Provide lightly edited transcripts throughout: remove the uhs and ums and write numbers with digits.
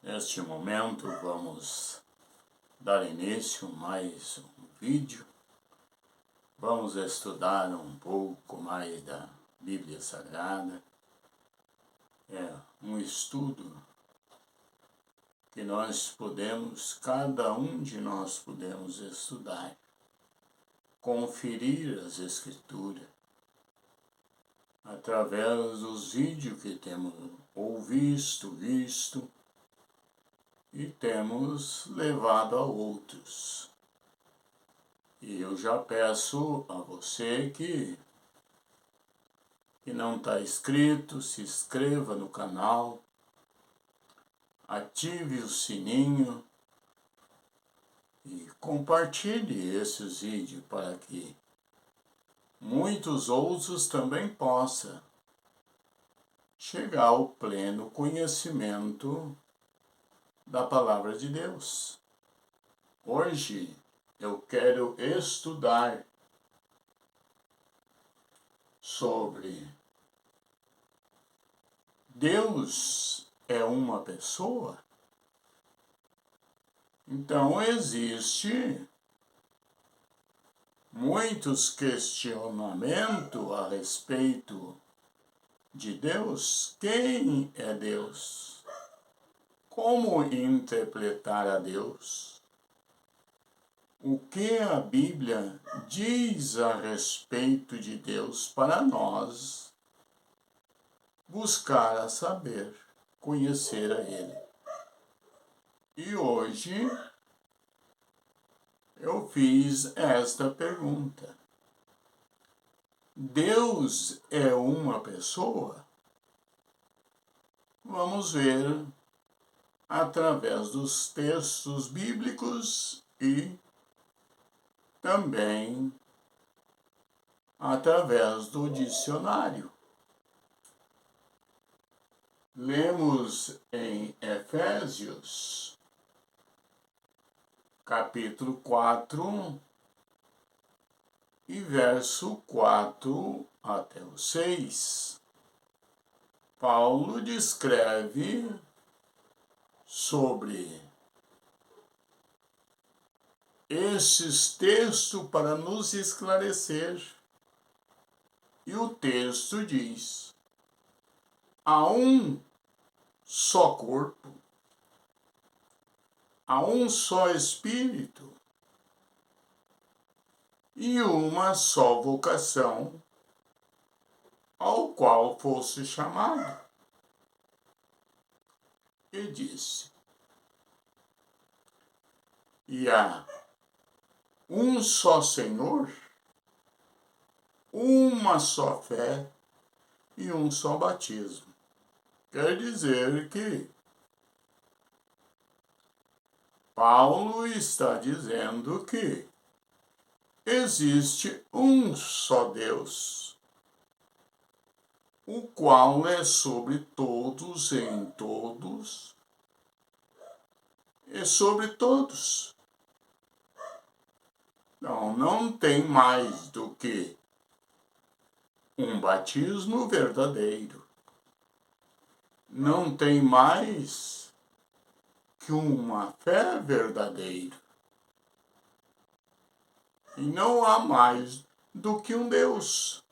Neste momento vamos dar início a mais um vídeo. Vamos estudar um pouco mais da Bíblia Sagrada. É um estudo que cada um de nós podemos estudar, conferir as Escrituras, através dos vídeos que temos visto e temos levado a outros. E eu já peço a você que não está inscrito, se inscreva no canal, ative o sininho e compartilhe esses vídeos para que muitos outros também possam chegar ao pleno conhecimento da Palavra de Deus. Hoje eu quero estudar sobre Deus é uma pessoa? Então existe muitos questionamentos a respeito de Deus. Quem é Deus? Como interpretar a Deus? O que a Bíblia diz a respeito de Deus para nós buscar a saber, conhecer a Ele. E hoje eu fiz esta pergunta: Deus é uma pessoa? Vamos ver através dos textos bíblicos e também através do dicionário. Lemos em Efésios, capítulo 4, e verso 4 até o 6. Paulo descreve sobre esses textos para nos esclarecer. E o texto diz: há um só corpo, há um só Espírito e uma só vocação ao qual fosse chamado. E disse: e há um só Senhor, uma só fé e um só batismo. Quer dizer que Paulo está dizendo que existe um só Deus, o qual é sobre todos, em todos e sobre todos. Não tem mais do que um batismo verdadeiro. Não tem mais que uma fé verdadeira. E não há mais do que um Deus.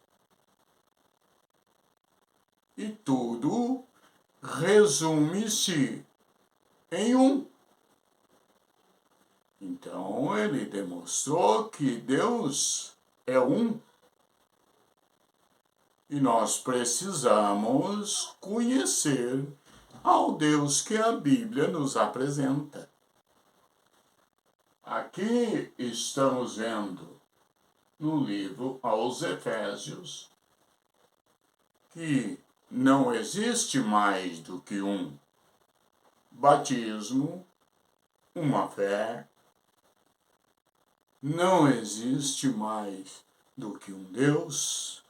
E tudo resume-se em um. Então ele demonstrou que Deus é um. E nós precisamos conhecer ao Deus que a Bíblia nos apresenta. Aqui estamos vendo no livro aos Efésios que não existe mais do que um batismo, uma fé, não existe mais do que um Deus.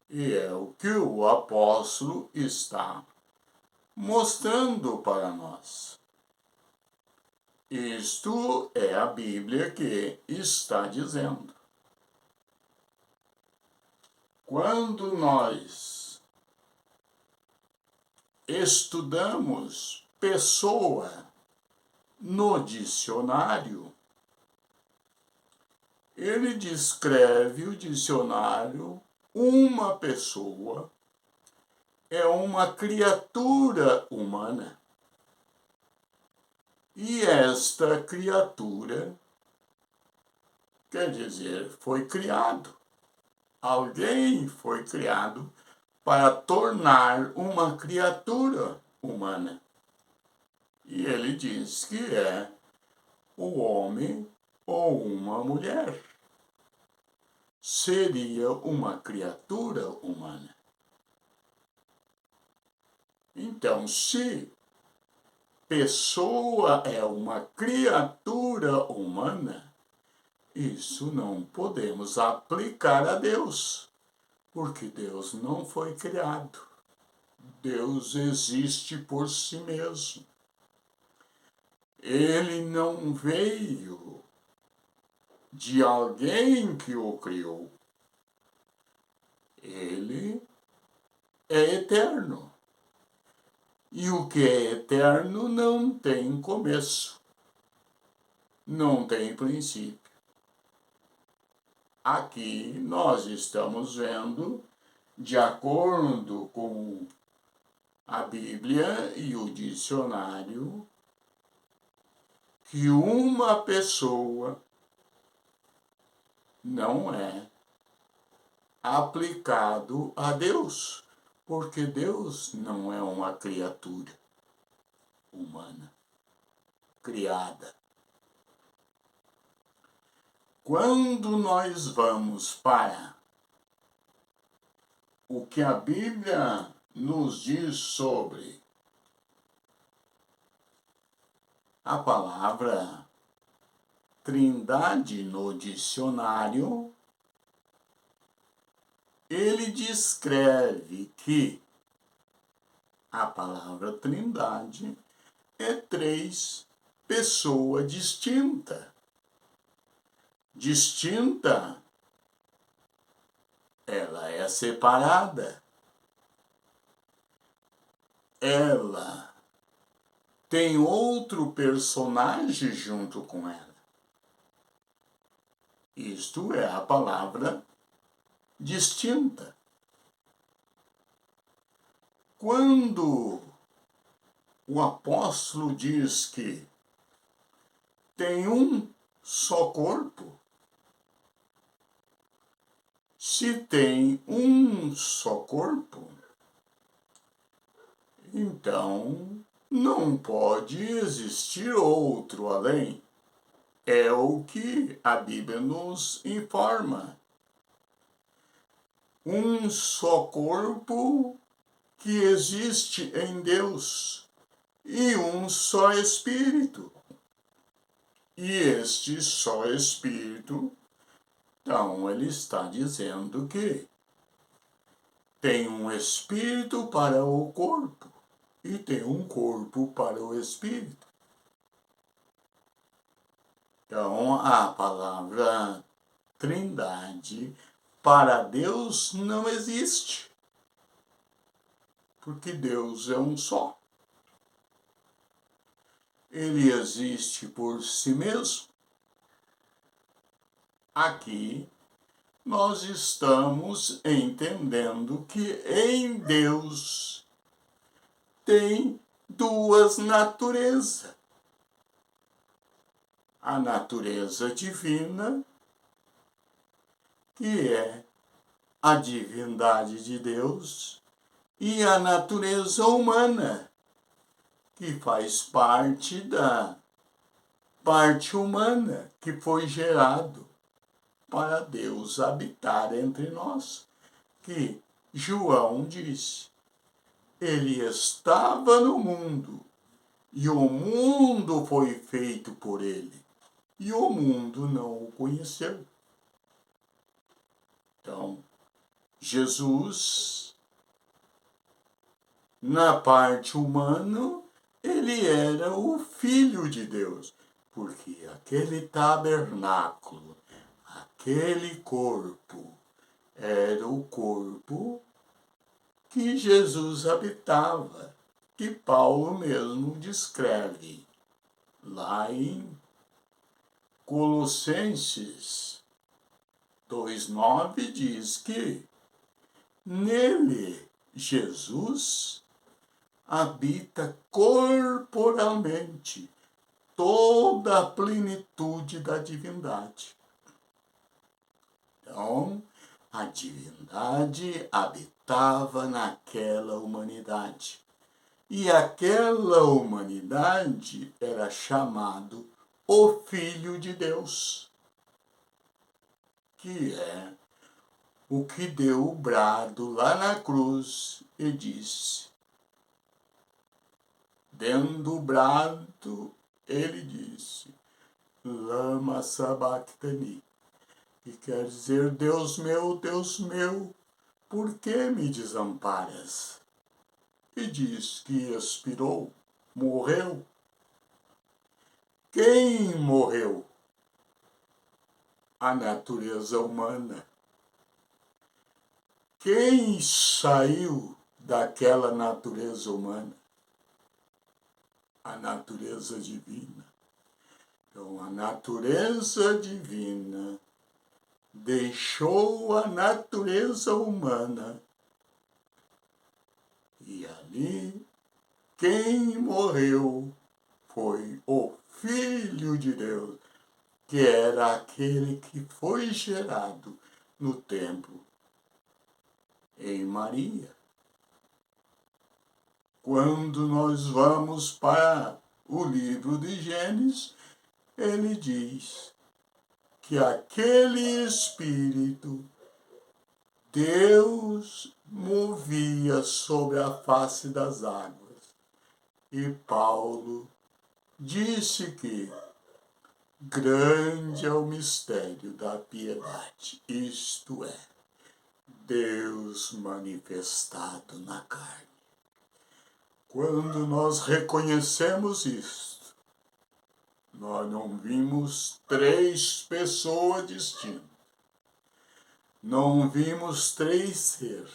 E é o que o apóstolo está mostrando para nós. Isto é a Bíblia que está dizendo. Quando nós estudamos pessoa no dicionário, ele descreve o dicionário, uma pessoa é uma criatura humana. E esta criatura, quer dizer, foi criado. Alguém foi criado para tornar uma criatura humana. E ele diz que é o homem ou uma mulher. Seria uma criatura humana. Então, se pessoa é uma criatura humana, isso não podemos aplicar a Deus, porque Deus não foi criado. Deus existe por si mesmo. Ele não veio de alguém que o criou. Ele é eterno. E o que é eterno não tem começo, não tem princípio. Aqui nós estamos vendo, de acordo com a Bíblia e o dicionário, que uma pessoa não é aplicado a Deus, porque Deus não é uma criatura humana, criada. Quando nós vamos para o que a Bíblia nos diz sobre a palavra Trindade no dicionário, ele descreve que a palavra Trindade é três pessoas distintas. Distinta, ela é separada. Ela tem outro personagem junto com ela. Isto é a palavra distinta. Quando o apóstolo diz que tem um só corpo, se tem um só corpo, então não pode existir outro além. É o que a Bíblia nos informa. Um só corpo que existe em Deus e um só Espírito. E este só Espírito, então ele está dizendo que tem um Espírito para o corpo e tem um corpo para o Espírito. Então, a palavra Trindade para Deus não existe, porque Deus é um só. Ele existe por si mesmo. Aqui nós estamos entendendo que em Deus tem duas naturezas. A natureza divina, que é a divindade de Deus, e a natureza humana, que faz parte da parte humana que foi gerado para Deus habitar entre nós. Que João disse, ele estava no mundo, e o mundo foi feito por ele, e o mundo não o conheceu. Então, Jesus, na parte humana, ele era o Filho de Deus, porque aquele tabernáculo, aquele corpo, era o corpo que Jesus habitava. que Paulo mesmo descreve lá em Colossenses 2:9, diz que nele, Jesus, habita corporalmente toda a plenitude da divindade. Então, a divindade habitava naquela humanidade. E aquela humanidade era chamado o Filho de Deus, que é o que deu o brado lá na cruz e disse, dando o brado, ele disse, Lama Sabachthani, que quer dizer, Deus meu, por que me desamparas? E diz que expirou, morreu. Quem morreu? A natureza humana. Quem saiu daquela natureza humana? A natureza divina. Então, a natureza divina deixou a natureza humana. E ali, quem morreu foi o Filho de Deus, que era aquele que foi gerado no templo em Maria. Quando nós vamos para o livro de Gênesis, ele diz que aquele Espírito, Deus movia sobre a face das águas. E Paulo disse que grande é o mistério da piedade, isto é, Deus manifestado na carne. Quando nós reconhecemos isto, nós não vimos três pessoas distintas, não vimos três seres,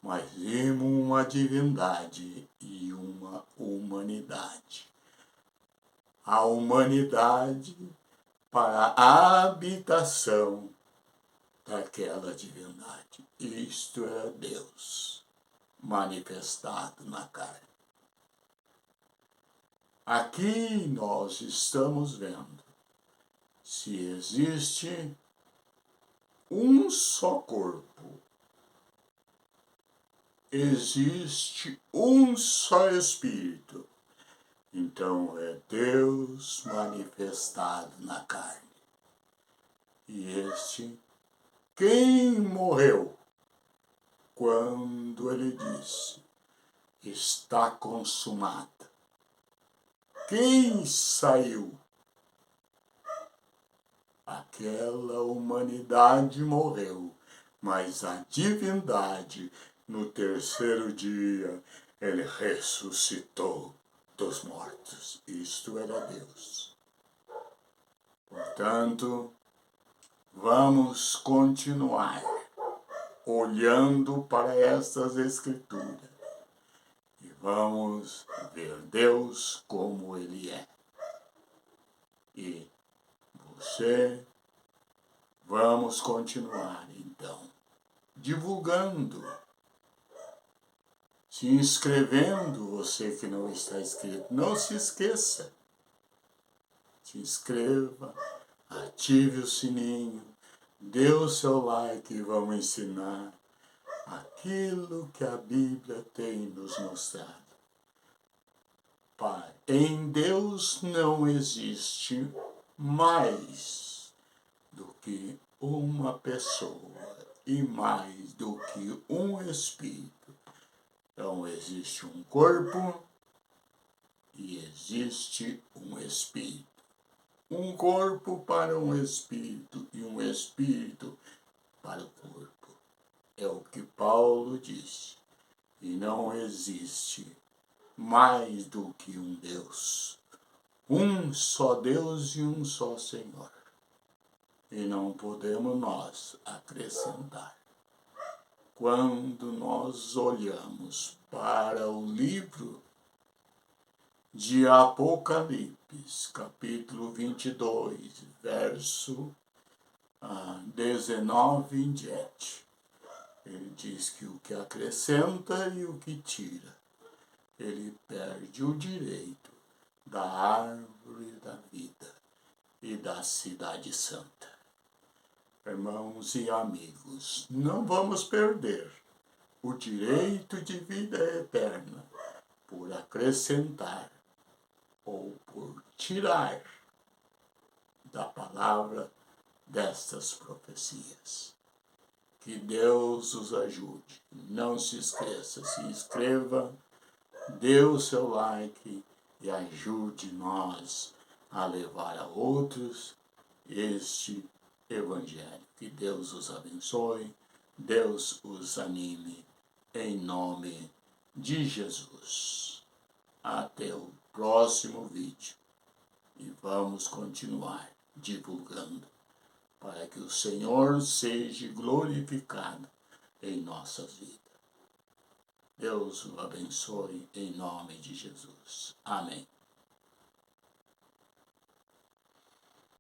mas vimos uma divindade e uma humanidade. A humanidade para a habitação daquela divindade. Isto é Deus manifestado na carne. Aqui nós estamos vendo se existe um só corpo, existe um só Espírito. Então é Deus manifestado na carne. E quem morreu quando ele disse, está consumado? Quem saiu? Aquela humanidade morreu, mas a divindade, no terceiro dia, ele ressuscitou dos mortos. Isto era Deus. Portanto, vamos continuar olhando para estas Escrituras e vamos ver Deus como Ele é. E vamos continuar então divulgando, se inscrevendo, você que não está inscrito, não se esqueça, se inscreva, ative o sininho, dê o seu like e vamos ensinar aquilo que a Bíblia tem nos mostrado. Pai, em Deus não existe mais do que uma pessoa e mais do que um espírito. Então existe um corpo e existe um espírito. Um corpo para um espírito e um espírito para o corpo. É o que Paulo disse. E não existe mais do que um Deus. Um só Deus e um só Senhor. E não podemos nós acrescentar. quando nós olhamos para o livro de Apocalipse, capítulo 22, verso 19 em diante. Ele diz que o que acrescenta e o que tira, ele perde o direito da árvore da vida e da cidade santa. Irmãos e amigos, não vamos perder o direito de vida eterna por acrescentar ou por tirar da palavra destas profecias. Que Deus os ajude. Não se esqueça, se inscreva, dê o seu like e ajude nós a levar a outros este Evangelho. Que Deus os abençoe, Deus os anime, em nome de Jesus. Até o próximo vídeo e vamos continuar divulgando para que o Senhor seja glorificado em nossas vidas. Deus o abençoe em nome de Jesus. Amém.